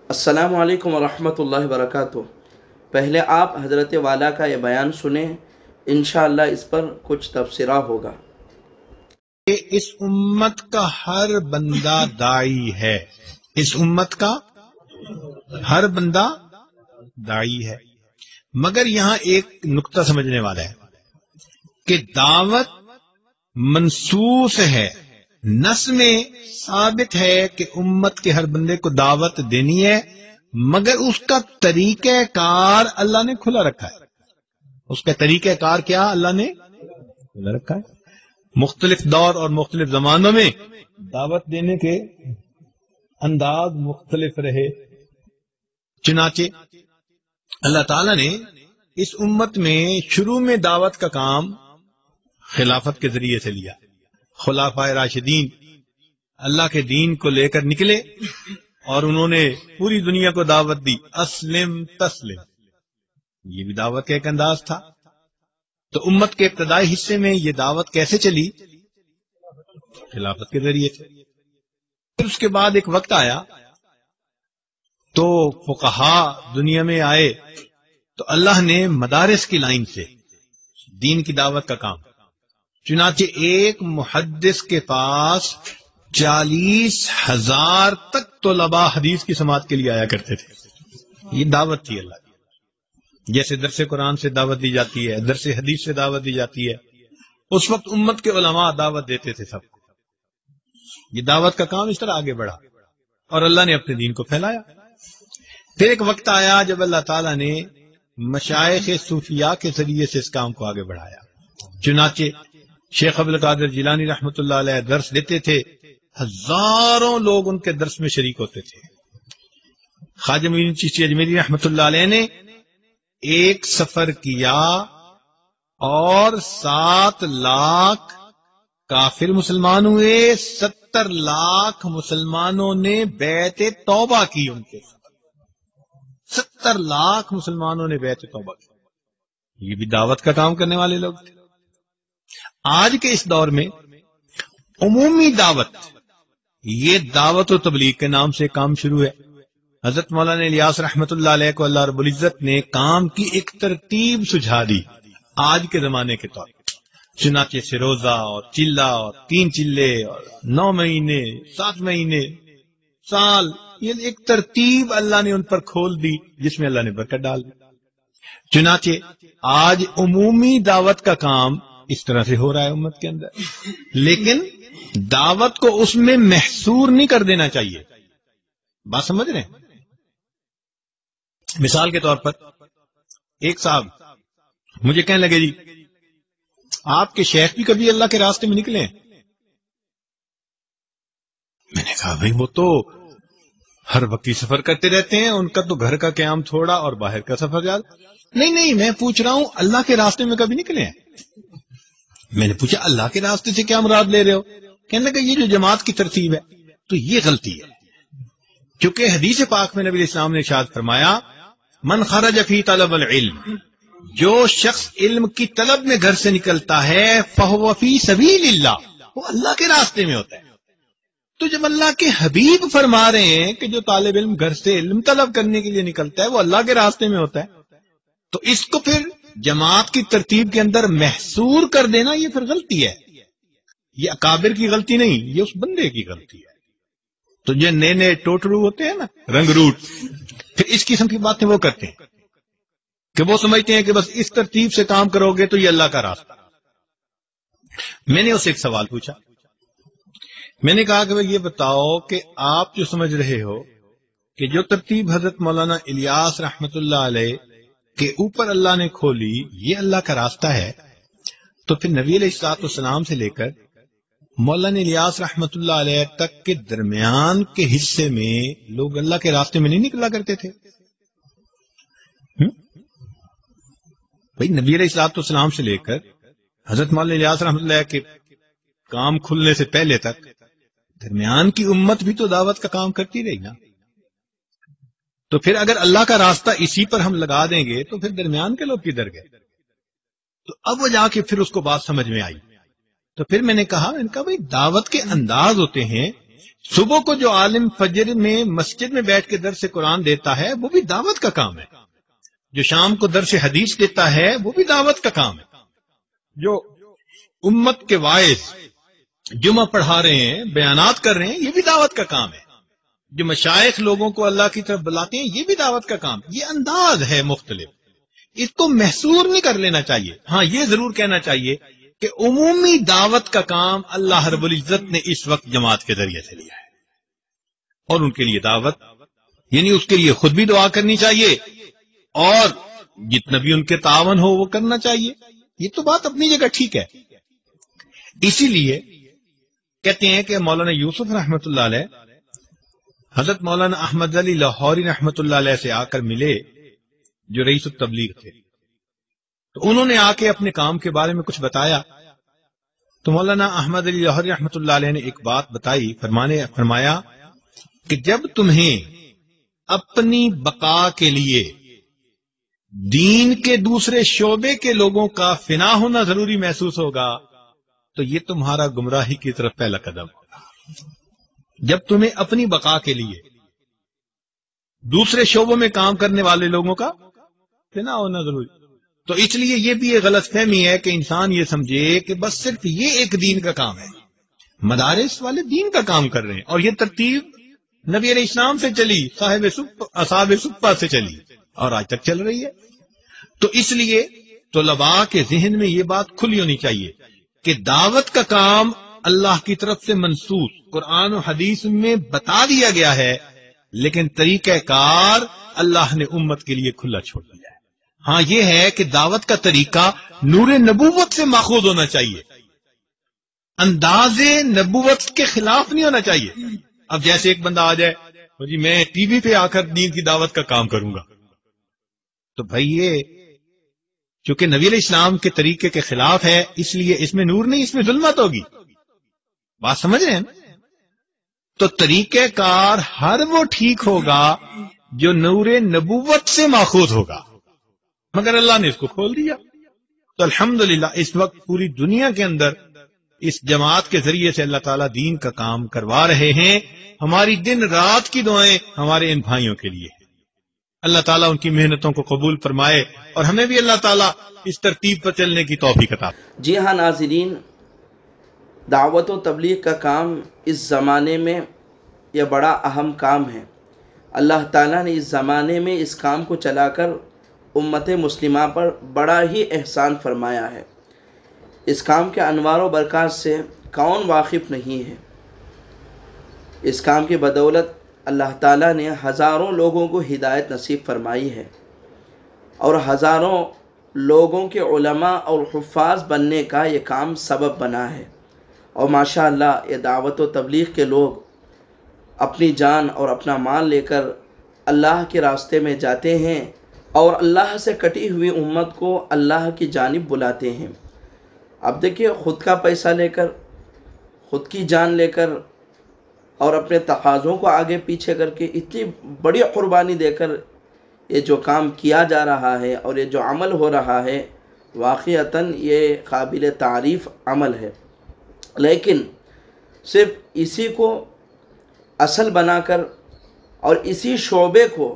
السلام علیکم ورحمۃ اللہ وبرکاتہ۔ پہلے آپ حضرت والا کا یہ بیان سنیں، انشاءاللہ اس پر کچھ تبصرہ ہوگا۔ کہ اس امت کا ہر بندہ داعی ہے، اس امت کا ہر بندہ داعی ہے، مگر یہاں ایک نقطہ سمجھنے والا ہے کہ دعوت منصوص ہے، نص میں ثابت ہے کہ امت کے ہر بندے کو دعوت دینی ہے، مگر اس کا طریقہ کار اللہ نے کھلا رکھا ہے۔ اس کا طریقہ کار کیا اللہ نے کھلا رکھا ہے؟ مختلف دور اور مختلف زمانوں میں دعوت دینے کے انداز مختلف رہے، چنانچہ اللہ تعالی نے اس امت میں شروع میں دعوت کا کام خلافت کے ذریعے سے لیا۔ خلفائے راشدین اللہ کے دین کو لے کر نکلے اور انہوں نے پوری دنیا کو دعوت دی، اسلم تسلم، یہ بھی دعوت کا ایک انداز تھا۔ تو امت کے ابتدائی حصے میں یہ دعوت کیسے چلی؟ خلافت کے ذریعے سے۔ پھر اس کے بعد ایک وقت آیا تو فقہا دنیا میں آئے، تو اللہ نے مدارس کی لائن سے دین کی دعوت کا کام، چنانچہ ایک محدث کے پاس 40,000 تک طلباء حدیث کی سماعت کے لیے آیا کرتے تھے۔ یہ دعوت تھی اللہ کی، جیسے درس قرآن سے دعوت دی جاتی ہے، درس حدیث سے دعوت دی جاتی ہے، اس وقت امت کے علماء دعوت دیتے تھے سب کو۔ یہ دعوت کا کام اس طرح آگے بڑھا اور اللہ نے اپنے دین کو پھیلایا۔ پھر ایک وقت آیا جب اللہ تعالیٰ نے مشائخ صوفیاء کے ذریعے سے اس کام کو آگے بڑھایا، چنانچہ شیخ عبد القادر جیلانی رحمۃ اللہ علیہ درس دیتے تھے، ہزاروں لوگ ان کے درس میں شریک ہوتے تھے۔ خواجہ معین الدین چشتی اجمیری رحمۃ اللہ علیہ نے ایک سفر کیا اور 7 لاکھ کافر مسلمان ہوئے، 70 لاکھ مسلمانوں نے بیعت توبہ کی ان کے ساتھ، 70 لاکھ مسلمانوں نے بیعت توبہ کی۔ یہ بھی دعوت کا کام کرنے والے لوگ تھے۔ آج کے اس دور میں عمومی دعوت، یہ دعوت و تبلیغ کے نام سے کام شروع ہے۔ حضرت مولانا الیاس رحمت اللہ علیہ کو اللہ رب العزت نے کام کی ایک ترتیب سجھا دی آج کے زمانے کے طور پر، چنانچہ سے روزہ اور چلہ اور 3 چلے اور 9 مہینے 7 مہینے سال، یہ ایک ترتیب اللہ نے ان پر کھول دی جس میں اللہ نے برکت ڈال دی۔ چنانچہ آج عمومی دعوت کا کام اس طرح سے ہو رہا ہے امت کے اندر، لیکن دعوت کو اس میں محصور نہیں کر دینا چاہیے۔ بات سمجھ رہے ہیں؟ مثال کے طور پر ایک صاحب مجھے کہنے لگے، جی آپ کے شیخ بھی کبھی اللہ کے راستے میں نکلے ہیں؟ میں نے کہا بھائی وہ تو ہر وقت سفر کرتے رہتے ہیں، ان کا تو گھر کا قیام تھوڑا اور باہر کا سفر زیادہ۔ نہیں میں پوچھ رہا ہوں اللہ کے راستے میں کبھی نکلے ہیں؟ میں نے پوچھا اللہ کے راستے سے کیا مراد لے رہے ہو؟ کہنے لگا یہ جو جماعت کی ترتیب ہے تو یہ غلطی ہے، کیونکہ حدیث پاک میں نبی اسلام نے ارشاد فرمایا من خرج فی طلب العلم، جو شخص علم کی طلب میں گھر سے نکلتا ہے فہو فی سبیل اللہ، وہ اللہ کے راستے میں ہوتا ہے۔ تو جب اللہ کے حبیب فرما رہے ہیں کہ جو طالب علم گھر سے علم طلب کرنے کے لیے نکلتا ہے وہ اللہ کے راستے میں ہوتا ہے، تو اس کو پھر جماعت کی ترتیب کے اندر محصور کر دینا یہ پھر غلطی ہے۔ یہ اکابر کی غلطی نہیں، یہ اس بندے کی غلطی ہے۔ تو جو نئے ٹوٹرو ہوتے ہیں نا، رنگ روٹ، پھر اس قسم کی باتیں وہ کرتے ہیں کہ وہ سمجھتے ہیں کہ بس اس ترتیب سے کام کرو گے تو یہ اللہ کا راستہ۔ میں نے اسے ایک سوال پوچھا، میں نے کہا کہ بھائی یہ بتاؤ کہ آپ جو سمجھ رہے ہو کہ جو ترتیب حضرت مولانا الیاس رحمت اللہ علیہ کے اوپر اللہ نے کھولی یہ اللہ کا راستہ ہے، تو پھر نبی علیہ الصلوۃ والسلام سے لے کر مولانا الیاس رحمت اللہ علیہ تک کے درمیان کے حصے میں لوگ اللہ کے راستے میں نہیں نکلا کرتے تھے؟ بھائی نبی علیہ الصلوۃ والسلام سے لے کر حضرت مولانا الیاس رحمت اللہ کے کام کھلنے سے پہلے تک درمیان کی امت بھی تو دعوت کا کام کرتی رہی نا۔ تو پھر اگر اللہ کا راستہ اسی پر ہم لگا دیں گے تو پھر درمیان کے لوگ کدھر گئے؟ تو اب وہ جا کے پھر اس کو بات سمجھ میں آئی۔ تو پھر میں نے کہا بھائی دعوت کے انداز ہوتے ہیں صبح کو جو عالم فجر میں مسجد میں بیٹھ کے درس قرآن دیتا ہے وہ بھی دعوت کا کام ہے، جو شام کو درس حدیث دیتا ہے وہ بھی دعوت کا کام ہے، جو امت کے واعظ جمعہ پڑھا رہے ہیں، بیانات کر رہے ہیں، یہ بھی دعوت کا کام ہے، جو مشائخ لوگوں کو اللہ کی طرف بلاتے ہیں یہ بھی دعوت کا کام۔ یہ انداز ہے مختلف، اس کو محصور نہیں کر لینا چاہیے۔ ہاں یہ ضرور کہنا چاہیے کہ عمومی دعوت کا کام اللہ رب العزت نے اس وقت جماعت کے ذریعے سے لیا ہے، اور ان کے لیے دعوت یعنی اس کے لیے خود بھی دعا کرنی چاہیے اور جتنا بھی ان کے تعاون ہو وہ کرنا چاہیے۔ یہ تو بات اپنی جگہ ٹھیک ہے۔ اسی لیے کہتے ہیں کہ مولانا یوسف رحمۃ اللہ علیہ حضرت مولانا احمد علی لاہوری رحمۃ اللہ علیہ سے آ کر ملے جو رئیس التبلیغ تھے، تو انہوں نے آ کے اپنے کام کے بارے میں کچھ بتایا، تو مولانا احمد علی لاہوری رحمۃ اللہ علیہ نے ایک بات بتائی، فرمایا کہ جب تمہیں اپنی بقا کے لیے دین کے دوسرے شعبے کے لوگوں کا فنا ہونا ضروری محسوس ہوگا تو یہ تمہارا گمراہی کی طرف پہلا قدم ہوگا۔ جب تمہیں اپنی بقا کے لیے دوسرے شعبوں میں کام کرنے والے لوگوں کا فنا ہونا ضروری، تو اس لیے یہ بھی ایک غلط فہمی ہے کہ انسان یہ سمجھے کہ بس صرف یہ ایک دین کا کام ہے، مدارس والے دین کا کام کر رہے ہیں، اور یہ ترتیب نبی علیہ السلام سے چلی، اصحاب صفہ سے چلی اور آج تک چل رہی ہے۔ تو اس لیے طلباء کے ذہن میں یہ بات کھلی ہونی چاہیے کہ دعوت کا کام اللہ کی طرف سے منصوص قرآن و حدیث میں بتا دیا گیا ہے، لیکن طریقہ کار اللہ نے امت کے لیے کھلا چھوڑ دیا ہے۔ ہاں یہ ہے کہ دعوت کا طریقہ نور نبوت سے ماخوذ ہونا چاہیے، انداز نبوت کے خلاف نہیں ہونا چاہیے۔ اب جیسے ایک بندہ آ جائے جی میں ٹی وی پہ آ کر دین کی دعوت کا کام کروں گا، تو بھائی یہ چونکہ نبی علیہ السلام کے طریقے کے خلاف ہے، اس لیے اس میں نور نہیں، اس میں ظلمت ہوگی۔ بات سمجھ رہے ہیں؟ تو طریقہ کار ہر وہ ٹھیک ہوگا جو نور نبوت سے ماخوذ ہوگا، مگر اللہ نے اس کو کھول دیا۔ تو الحمدللہ اس وقت پوری دنیا کے اندر اس جماعت کے ذریعے سے اللہ تعالیٰ دین کا کام کروا رہے ہیں۔ ہماری دن رات کی دعائیں ہمارے ان بھائیوں کے لیے ہیں۔ اللہ تعالیٰ ان کی محنتوں کو قبول فرمائے اور ہمیں بھی اللہ تعالیٰ اس ترتیب پر چلنے کی توفیق عطا۔ جی ہاں ناظرین، دعوت و تبلیغ کا کام اس زمانے میں یہ بڑا اہم کام ہے۔ اللہ تعالیٰ نے اس زمانے میں اس کام کو چلا کر امت مسلمہ پر بڑا ہی احسان فرمایا ہے۔ اس کام کے انوار و برکات سے کون واقف نہیں ہے؟ اس کام کی بدولت اللہ تعالیٰ نے ہزاروں لوگوں کو ہدایت نصیب فرمائی ہے اور ہزاروں لوگوں کے علماء اور حفاظ بننے کا یہ کام سبب بنا ہے۔ اور ماشاءاللہ یہ دعوت و تبلیغ کے لوگ اپنی جان اور اپنا مال لے کر اللہ کے راستے میں جاتے ہیں اور اللہ سے کٹی ہوئی امت کو اللہ کی جانب بلاتے ہیں۔ اب دیکھیے، خود کا پیسہ لے کر، خود کی جان لے کر اور اپنے تقاضوں کو آگے پیچھے کر کے اتنی بڑی قربانی دے کر یہ جو کام کیا جا رہا ہے اور یہ جو عمل ہو رہا ہے، واقعتاً یہ قابل تعریف عمل ہے۔ لیکن صرف اسی کو اصل بنا کر اور اسی شعبے کو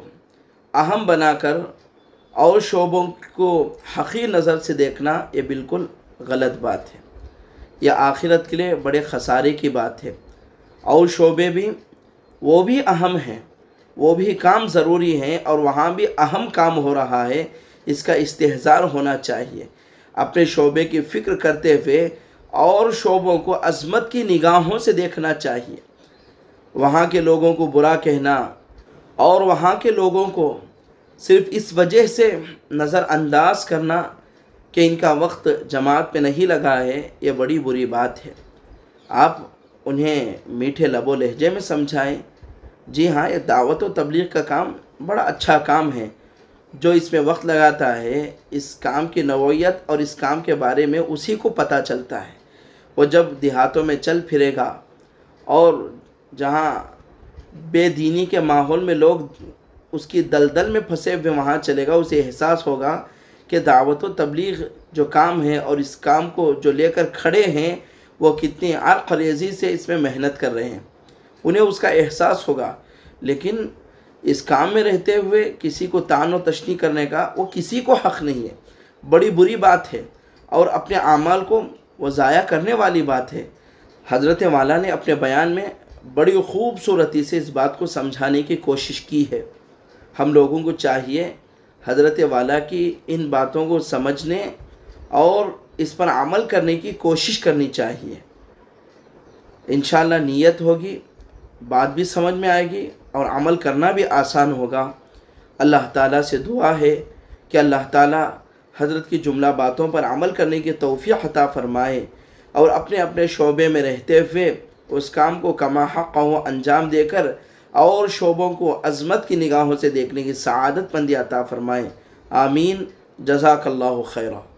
اہم بنا کر اور شعبوں کو حقیر نظر سے دیکھنا یہ بالکل غلط بات ہے۔ یہ آخرت کے لیے بڑے خسارے کی بات ہے۔ اور شعبے بھی وہ بھی اہم ہیں، وہ بھی کام ضروری ہیں اور وہاں بھی اہم کام ہو رہا ہے، اس کا استحضار ہونا چاہیے۔ اپنے شعبے کی فکر کرتے ہوئے اور شعبوں کو عظمت کی نگاہوں سے دیکھنا چاہیے۔ وہاں کے لوگوں کو برا کہنا اور وہاں کے لوگوں کو صرف اس وجہ سے نظر انداز کرنا کہ ان کا وقت جماعت پہ نہیں لگا ہے، یہ بڑی بری بات ہے۔ آپ انہیں میٹھے لب و لہجے میں سمجھائیں، جی ہاں یہ دعوت و تبلیغ کا کام بڑا اچھا کام ہے، جو اس میں وقت لگاتا ہے اس کام کی نوعیت اور اس کام کے بارے میں اسی کو پتہ چلتا ہے۔ وہ جب دیہاتوں میں چل پھرے گا اور جہاں بے دینی کے ماحول میں لوگ اس کی دلدل میں پھنسے ہوئے وہاں چلے گا، اسے احساس ہوگا کہ دعوت و تبلیغ جو کام ہے اور اس کام کو جو لے کر کھڑے ہیں وہ کتنی عرق ریزی سے اس میں محنت کر رہے ہیں۔ انہیں اس کا احساس ہوگا، لیکن اس کام میں رہتے ہوئے کسی کو طعن و تشنیع کرنے کا وہ کسی کو حق نہیں ہے، بڑی بری بات ہے اور اپنے اعمال کو وہ ضائع کرنے والی بات ہے۔ حضرت والا نے اپنے بیان میں بڑی خوبصورتی سے اس بات کو سمجھانے کی کوشش کی ہے۔ ہم لوگوں کو چاہیے حضرت والا کی ان باتوں کو سمجھنے اور اس پر عمل کرنے کی کوشش کرنی چاہیے۔ انشاءاللہ نیت ہوگی، بات بھی سمجھ میں آئے گی اور عمل کرنا بھی آسان ہوگا۔ اللہ تعالیٰ سے دعا ہے کہ اللہ تعالیٰ حضرت کی جملہ باتوں پر عمل کرنے کی توفیق عطا فرمائے اور اپنے اپنے شعبے میں رہتے ہوئے اس کام کو کما حق و انجام دے کر اور شعبوں کو عظمت کی نگاہوں سے دیکھنے کی سعادت مندی عطا فرمائے۔ آمین۔ جزاک اللہ خیرہ۔